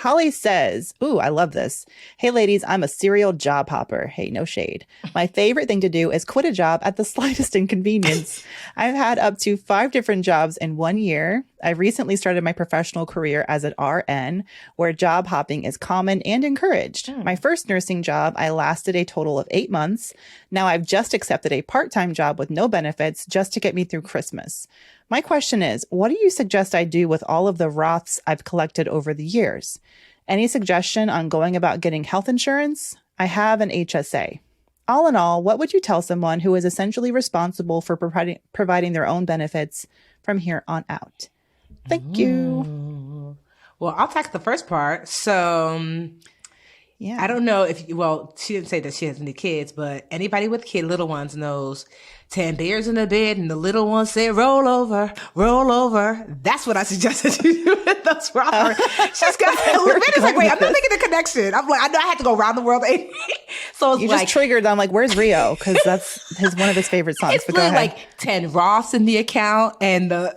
Holly says, ooh, I love this. Hey, ladies, I'm a serial job hopper. Hey, no shade. My favorite thing to do is quit a job at the slightest inconvenience. I've had up to 5 different jobs in 1 year. I recently started my professional career as an RN, where job hopping is common and encouraged. My first nursing job, I lasted a total of 8 months. Now I've just accepted a part-time job with no benefits just to get me through Christmas. My question is, what do you suggest I do with all of the Roths I've collected over the years? Any suggestion on going about getting health insurance? I have an HSA. All in all, what would you tell someone who is essentially responsible for providing their own benefits from here on out? Thank you. Well, I'll tackle the first part. So, Yeah. I don't know if, well, she didn't say that she has any kids, but anybody with little ones knows 10 bears in the bed and the little ones say, roll over, roll over. That's what I suggested you do with those Roth. She's got, wait, I'm not making the connection. I'm like, I know I had to go around the world. So it's you like, just triggered. I'm like, where's Rio? Because that's one of his favorite songs. it's really like 10 Roths in the account and the,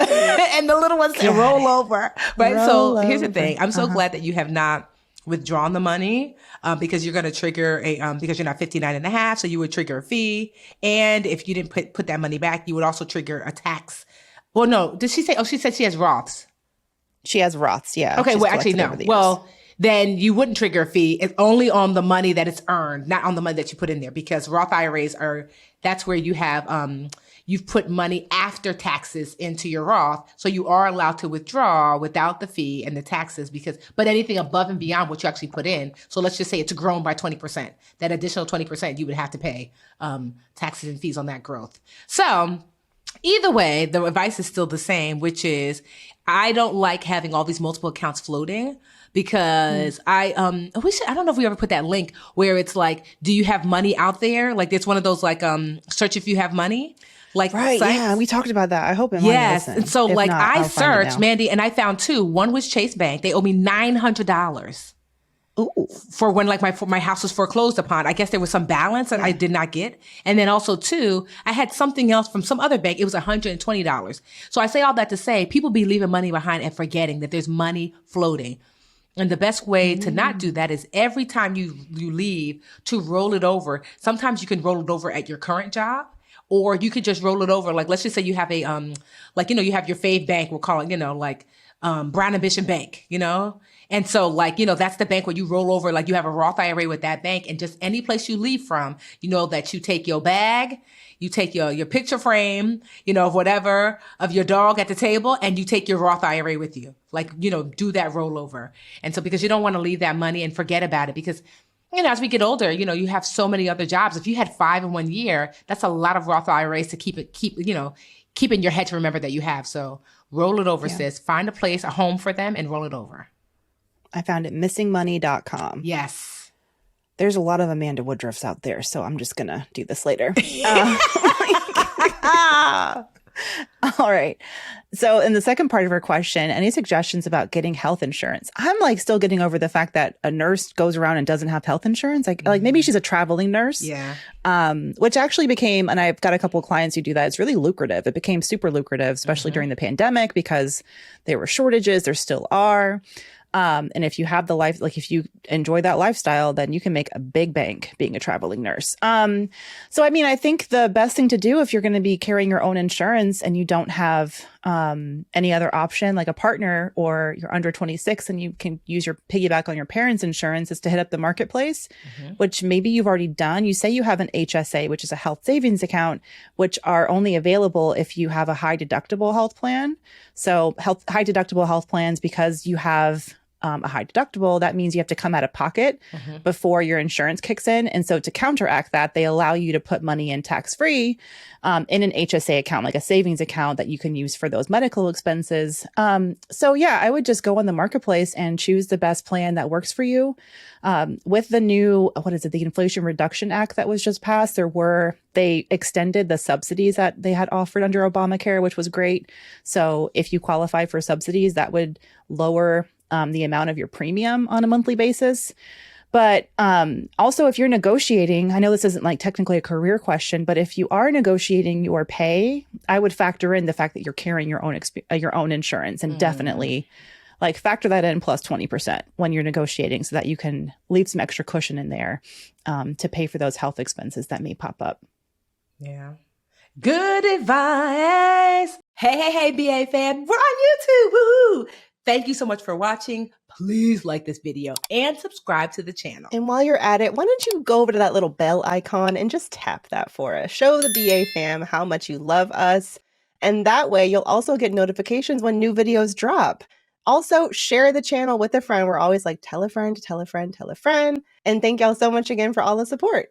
and the little ones say, roll over. Right. Roll so here's the over. thing. I'm so glad that you have not withdrawn the money because you're going to trigger because you're not 59 and a half, so you would trigger a fee. And if you didn't put that money back, you would also trigger a tax. Well, no, did she say, she said she has Roths. She has Roths, yeah. Okay, well, actually, no. Well, then you wouldn't trigger a fee. It's only on the money that it's earned, not on the money that you put in there, because Roth IRAs that's where you have, you've put money after taxes into your Roth. So you are allowed to withdraw without the fee and the taxes but anything above and beyond what you actually put in. So let's just say it's grown by 20%. That additional 20%, you would have to pay, taxes and fees on that growth. So either way, the advice is still the same, which is I don't like having all these multiple accounts floating because I don't know if we ever put that link where it's like, do you have money out there? Like it's one of those like, search if you have money. Like right, sites. yeah, we talked about that. I hope it yes. And so if like not, I I'll find it searched, now. Mandy, and I found 2. One was Chase Bank. They owe me $900 Ooh. for when like my house was foreclosed upon. I guess there was some balance that I did not get. And then also 2, I had something else from some other bank. It was $120. So I say all that to say people be leaving money behind and forgetting that there's money floating. And the best way to not do that is every time you leave to roll it over. Sometimes you can roll it over at your current job. Or you could just roll it over. Like, let's just say you have a, you have your fave bank, we'll call it, Brown Ambition Bank, And so that's the bank where you roll over, like you have a Roth IRA with that bank, and just any place you leave from, that you take your bag, you take your picture frame, of whatever, of your dog at the table, and you take your Roth IRA with you. Like, do that rollover. And so because you don't want to leave that money and forget about it, because as we get older, you have so many other jobs. If you had 5 in 1 year, that's a lot of Roth IRAs to keep in your head to remember that you have. So roll it over, sis. Find a place, a home for them, and roll it over. I found it missingmoney.com. Yes. There's a lot of Amanda Woodruffs out there, so I'm just going to do this later. All right. So in the second part of her question, any suggestions about getting health insurance? I'm like still getting over the fact that a nurse goes around and doesn't have health insurance. Like maybe she's a traveling nurse. Yeah. Which actually became, and I've got a couple of clients who do that. It's really lucrative. It became super lucrative, especially during the pandemic because there were shortages. There still are. And if you have the life, like if you enjoy that lifestyle, then you can make a big bank being a traveling nurse. So, I mean, I think the best thing to do if you're going to be carrying your own insurance and you don't have any other option, like a partner, or you're under 26 and you can use your piggyback on your parents' insurance, is to hit up the marketplace, which maybe you've already done. You say you have an HSA, which is a health savings account, which are only available if you have a high deductible health plan. So high deductible health plans, because you have a high deductible, that means you have to come out of pocket before your insurance kicks in. And so to counteract that, they allow you to put money in tax-free in an HSA account, like a savings account that you can use for those medical expenses. So yeah, I would just go on the marketplace and choose the best plan that works for you. With the new, the Inflation Reduction Act that was just passed, they extended the subsidies that they had offered under Obamacare, which was great. So if you qualify for subsidies, that would lower the amount of your premium on a monthly basis. But also, if you're negotiating, I know this isn't like technically a career question, but if you are negotiating your pay, I would factor in the fact that you're carrying your own insurance, and definitely like factor that in plus 20% when you're negotiating so that you can leave some extra cushion in there to pay for those health expenses that may pop up. Yeah. Good advice. Hey, BA fam. We're on YouTube. Woohoo! Thank you so much for watching. Please like this video and subscribe to the channel. And while you're at it, why don't you go over to that little bell icon and just tap that for us. Show the BA fam how much you love us. And that way you'll also get notifications when new videos drop. Also, share the channel with a friend. We're always like, tell a friend, tell a friend, tell a friend. And thank y'all so much again for all the support.